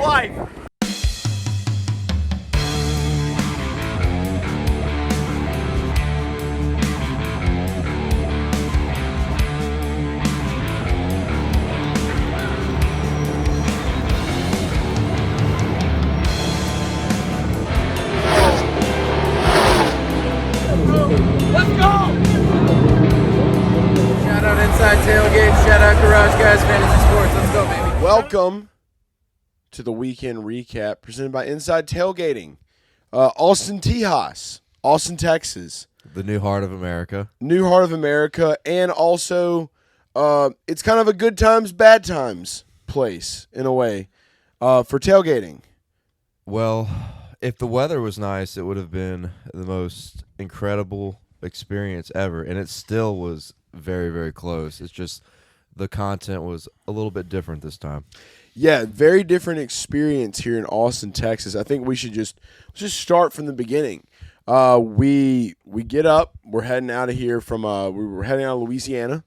life. Let's go! Shout out Inside Tailgaiting, shout out Garage Guys Fantasy Sports. Let's go, baby. Welcome to the weekend recap presented by Inside Tailgaiting. Austin, Texas, Austin, Texas. The new heart of America. New heart of America, and also it's kind of a good times, bad times place in a way for tailgating. Well, if the weather was nice, it would have been the most incredible experience ever, and it still was very, very close. It's just the content was a little bit different this time. Yeah, very different experience here in Austin, Texas. I think we should let's just start from the beginning. We get up, we're heading out of here from we were heading out of Louisiana,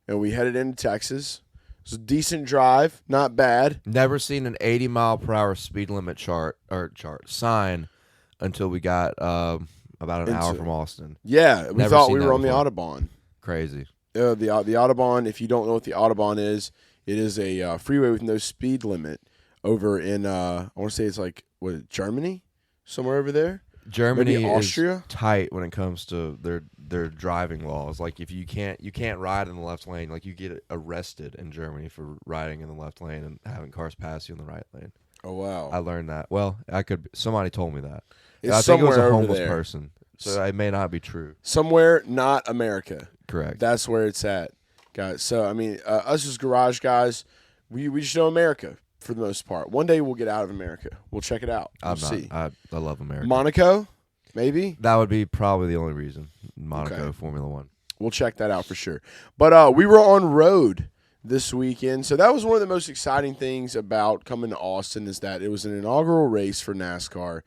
and we headed into Texas. It was a decent drive, not bad. Never seen an 80-mile-per-hour speed limit sign until we got about an hour from Austin. Yeah, we Never thought seen we that were on the before. Autobahn. Crazy. The Autobahn, if you don't know what the Autobahn is, it is a freeway with no speed limit over in, I want to say it's like, Germany? Somewhere over there? Germany Maybe Austria? is tight when it comes to their driving laws. Like if you can't ride in the left lane, like you get arrested in Germany for riding in the left lane and having cars pass you in the right lane. Oh, wow. I learned that. Well, somebody told me that. It's I think it was somewhere a over homeless there. person, so it may not be true. Somewhere not America. Correct. That's where it's at, guys. So, I mean, us as garage guys, we just know America for the most part. One day we'll get out of America. We'll check it out. We'll see. I love America. Monaco, maybe? That would be probably the only reason. Monaco, Okay. Formula One. We'll check that out for sure. But we were on road this weekend. So that was one of the most exciting things about coming to Austin is that it was an inaugural race for NASCAR.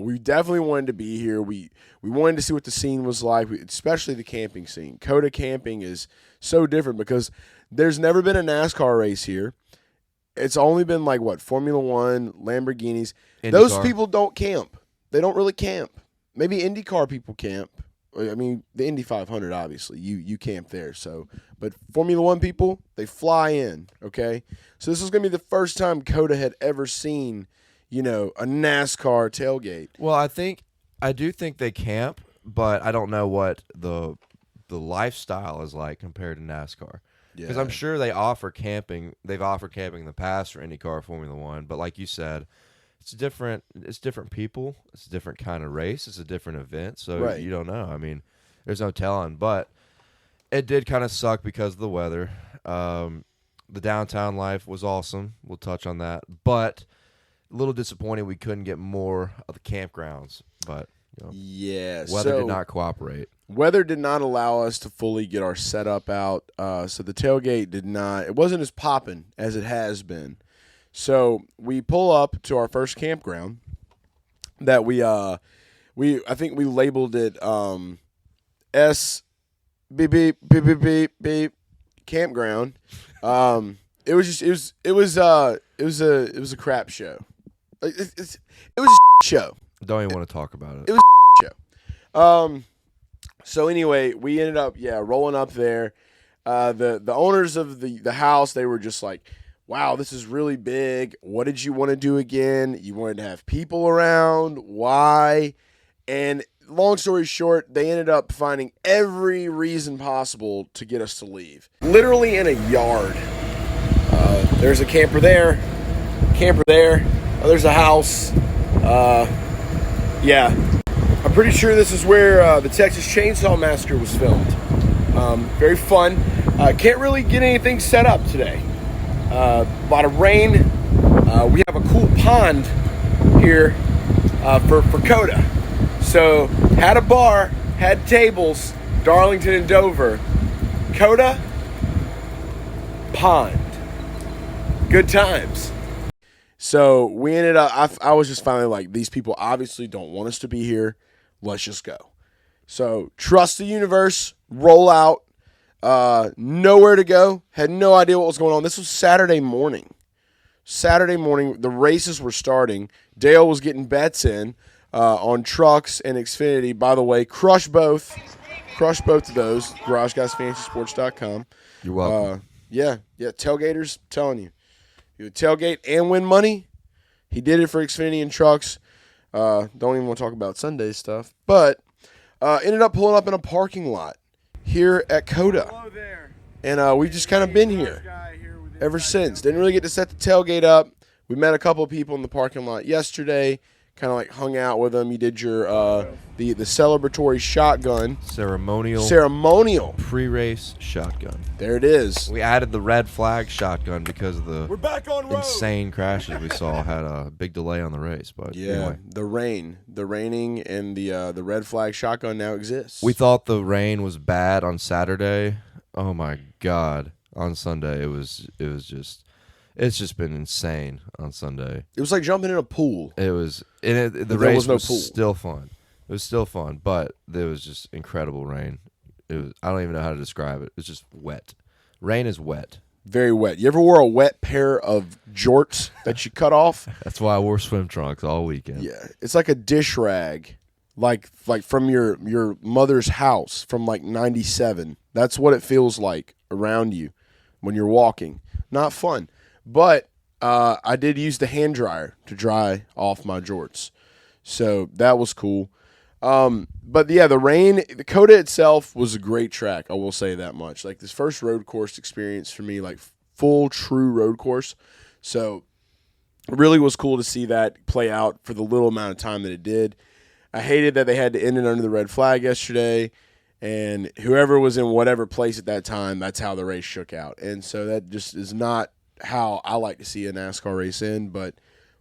We definitely wanted to be here. We wanted to see what the scene was like, especially the camping scene. COTA camping is so different because there's never been a NASCAR race here. It's only been like, Formula One, Lamborghinis. IndyCar. Those people don't camp. They don't really camp. Maybe IndyCar people camp. I mean, the Indy 500, obviously, you camp there. So, but Formula One people, they fly in, okay? So this is going to be the first time COTA had ever seen, a NASCAR tailgate. Well, I do think they camp, but I don't know what the lifestyle is like compared to NASCAR. Because I'm sure they offer camping. They've offered camping in the past for IndyCar, Formula One, but like you said, it's different. It's different people. It's a different kind of race. It's a different event. So Right. You don't know. I mean, there's no telling. But it did kind of suck because of the weather. The downtown life was awesome. We'll touch on that. But a little disappointed we couldn't get more of the campgrounds. But Yeah. weather did not cooperate. Weather did not allow us to fully get our setup out. So the tailgate it wasn't as popping as it has been. So we pull up to our first campground that I think we labeled it S beep beep beep beep beep beep campground. It was a crap show. It was a show. Don't even want to talk about it. It was a show. So anyway, we ended up rolling up there. The owners of the house, they were just like, wow, this is really big. What did you want to do again? You wanted to have people around. Why? And long story short, they ended up finding every reason possible to get us to leave. Literally in a yard. There's a camper there. Oh, there's a house. I'm pretty sure this is where the Texas Chainsaw Massacre was filmed. Very fun. Can't really get anything set up today. A lot of rain. We have a cool pond here for COTA. So had a bar, had tables, Darlington and Dover. COTA, pond. Good times. So we ended up, I was just finally like, these people obviously don't want us to be here. Let's just go. So trust the universe, roll out. Nowhere to go. Had no idea what was going on. This was Saturday morning. Saturday morning, the races were starting. Dale was getting bets in on trucks and Xfinity. By the way, crush both of those. GarageGuysFantasySports.com. You're welcome. Yeah. Tailgaters, telling you. You would tailgate and win money. He did it for Xfinity and trucks. Don't even want to talk about Sunday stuff. But ended up pulling up in a parking lot here at COTA. Hello there. And we've just kind of been here ever since. Didn't really get to set the tailgate up. We met a couple of people in the parking lot yesterday. Kind of like hung out with them. You did your the celebratory shotgun. Ceremonial pre-race shotgun. There it is. We added the red flag shotgun because of the We're back on road. insane crashes we saw. Had a big delay on the race, but Yeah, anyway. the raining, and the red flag shotgun now exists. We thought the rain was bad on Saturday. Oh my God! On Sunday, it's just been insane on Sunday. It was like jumping in a pool. It was, and the There race was no was pool. still fun. It was still fun, but there was just incredible rain. It was, I don't even know how to describe it. It's just wet. Rain is wet. Very wet. You ever wore a wet pair of jorts that you cut off? That's why I wore swim trunks all weekend. Yeah, it's like a dish rag, like from your mother's house from like '97. That's what it feels like around you when you're walking. Not fun. But I did use the hand dryer to dry off my jorts, so that was cool. But yeah, the COTA itself was a great track. I will say that much. Like this first road course experience for me, like full true road course. So it really was cool to see that play out for the little amount of time that it did. I hated that they had to end it under the red flag yesterday, and whoever was in whatever place at that time, that's how the race shook out. And so that just is not how I like to see a NASCAR race end, but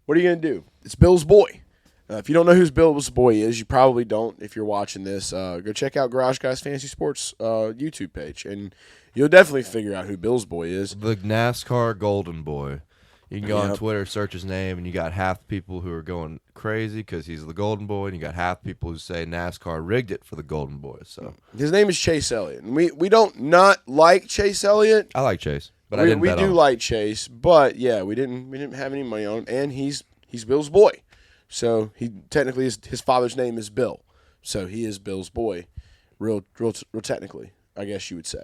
what are you going to do? It's Bill's boy. If you don't know who Bill's boy is, you probably don't if you're watching this. Go check out Garage Guys Fantasy Sports YouTube page, and you'll definitely figure out who Bill's boy is. The NASCAR Golden Boy. You can go on Twitter, search his name, and you got half the people who are going crazy because he's the Golden Boy, and you got half the people who say NASCAR rigged it for the Golden Boy. So his name is Chase Elliott, and we don't not like Chase Elliott. I like Chase, but I didn't bet on him. like Chase, but yeah, we didn't have any money on him, and he's Bill's boy. So he technically his father's name is Bill, so he is Bill's boy, real technically, I guess you would say.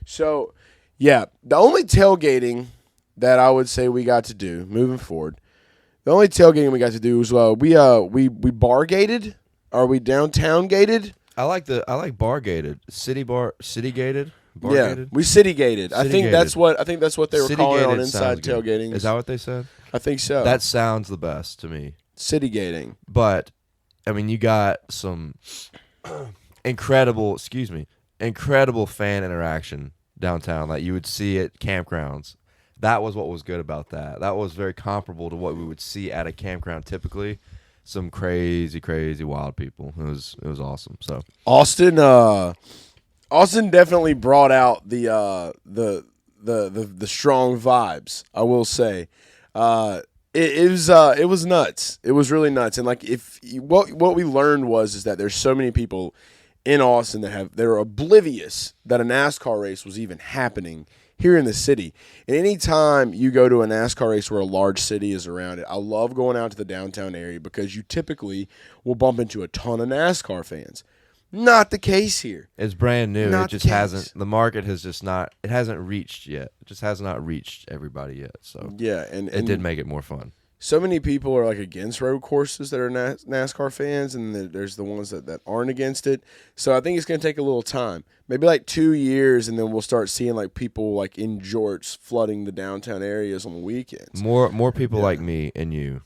So yeah, the only tailgating that I would say we got to do moving forward, the only tailgating we got to do was we bar gated. Are we downtown gated? I like bar gated, city gated. Bar Yeah, gated? we city gated. I think that's what they were City calling it on gated Inside sounds good. Tailgaiting. Is that what they said? I think so. That sounds the best to me. city gating. But I mean, you got some incredible fan interaction downtown that you would see at campgrounds. That was what was good about that. That was very comparable to what we would see at a campground typically. Some crazy wild people. It was awesome. So Austin definitely brought out the strong vibes, I will say. It was nuts. It was really nuts. And like what we learned is that there's so many people in Austin that are oblivious that a NASCAR race was even happening here in the city. And anytime you go to a NASCAR race where a large city is around it, I love going out to the downtown area because you typically will bump into a ton of NASCAR fans. Not the case here. It's brand new. Not it just the case. hasn't. The market has just not. It hasn't reached yet. It just has not reached everybody yet. So Yeah, and it did make it more fun. So many people are like against road courses that are NASCAR fans, and there's the ones that aren't against it. So I think it's going to take a little time, maybe like 2 years, and then we'll start seeing like people like in jorts flooding the downtown areas on the weekends. More people like me and you.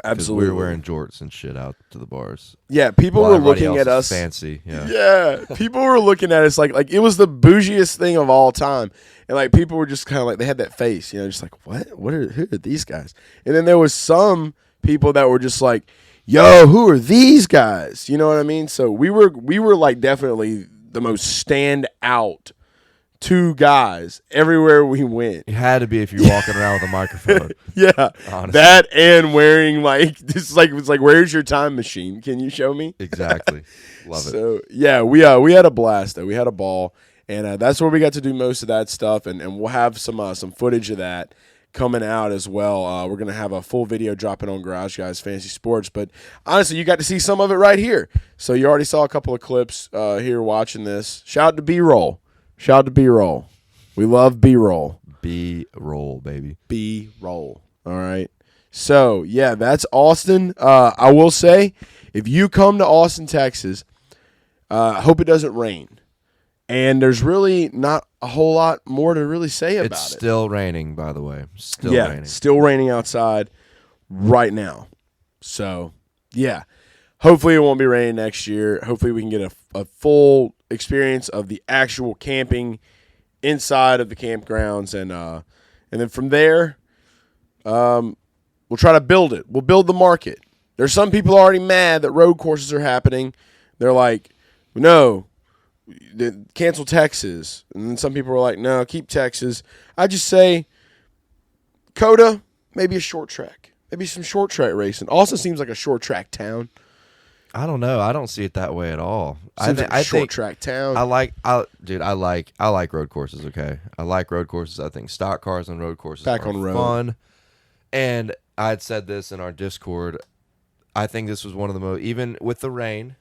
'Cause Absolutely, we were wearing jorts and shit out to the bars. Yeah, people While were everybody looking else at is us fancy. Yeah. Yeah, people were looking at us like it was the bougiest thing of all time, and like people were just kind of like they had that face, just like who are these guys? And then there was some people that were just like, yo, who are these guys? You know what I mean? So we were like definitely the most stand out two guys everywhere we went. It had to be if you're walking around with a microphone. Yeah, Honestly. that and wearing like this, like it was like, where's your time machine? Can you show me? Exactly. Love it. So yeah, we had a blast though. We had a ball, and that's where we got to do most of that stuff, and we'll have some footage of that coming out as well. We're going to have a full video dropping on Garage Guys Fantasy Sports. But honestly, you got to see some of it right here. So you already saw a couple of clips here watching this. Shout out to B-Roll. Shout out to B-Roll. We love B-Roll. B-Roll, baby. B-Roll. All right. So, yeah, that's Austin. I will say, if you come to Austin, Texas, I hope it doesn't rain. And there's really not a whole lot more to really say about it. It's still raining, by the way. Still raining outside right now. So, yeah. Hopefully it won't be raining next year. Hopefully we can get a full experience of the actual camping inside of the campgrounds. And then from there, we'll try to build it. We'll build the market. There's some people already mad that road courses are happening. They're like, no, cancel Texas. And then some people are like, no, keep Texas. I just say COTA, maybe a short track. Maybe some short track racing. Austin seems like a short track town. I don't know. I don't see it that way at all. Seems like a short track town. I like road courses, okay? I like road courses. I think stock cars and road courses are fun. And I had said this in our Discord. I think this was one of the most, even with the rain,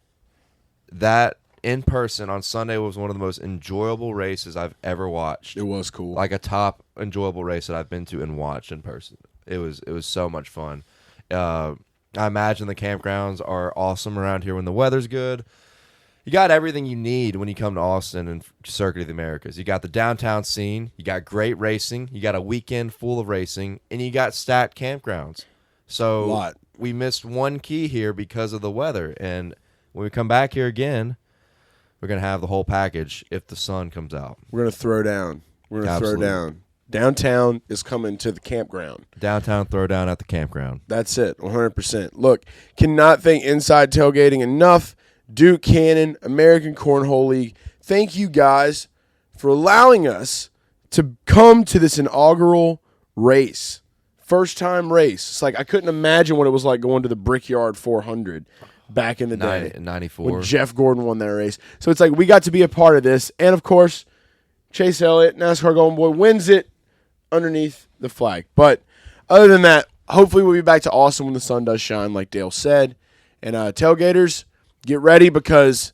that in person on Sunday was one of the most enjoyable races I've ever watched. It was cool. Like a top enjoyable race that I've been to and watched in person. It was so much fun. I imagine the campgrounds are awesome around here when the weather's good. You got everything you need when you come to Austin and Circuit of the Americas. You got the downtown scene. You got great racing. You got a weekend full of racing. And you got stacked campgrounds. So we missed one key here because of the weather. And when we come back here again, we're going to have the whole package if the sun comes out. We're going to throw down. Downtown is coming to the campground. Downtown throwdown at the campground. That's it, 100%. Look, cannot thank Inside Tailgaiting enough. Duke Cannon, American Cornhole League. Thank you guys for allowing us to come to this inaugural race. First time race. It's like I couldn't imagine what it was like going to the Brickyard 400 back in the day. In 94. When Jeff Gordon won that race. So it's like we got to be a part of this. And, of course, Chase Elliott, NASCAR Golden Boy, wins it underneath the flag. But other than that, hopefully we'll be back to Austin when the sun does shine, like Dale said. And tailgaters, get ready because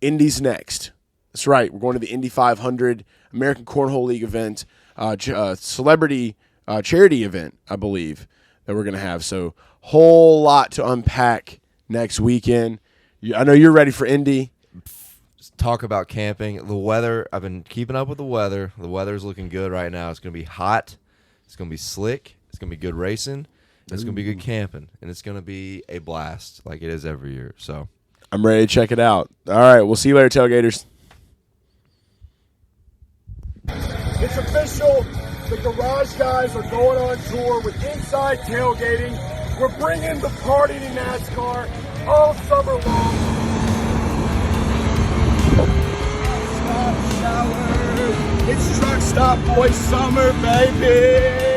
Indy's next. That's right. We're going to the Indy 500 American Cornhole League event, celebrity charity event, I believe, that we're going to have. So whole lot to unpack next weekend. I know you're ready for Indy. Talk about camping. The weather, I've been keeping up with the weather. The weather's looking good right now. It's going to be hot. It's going to be slick. It's going to be good racing. It's going to be good camping. And it's going to be a blast like it is every year. So I'm ready to check it out. All right, we'll see you later, tailgaters. It's official. The Garage Guys are going on tour with Inside Tailgaiting. We're bringing the party to NASCAR all summer long. It's Truck Stop Boy Summer, baby.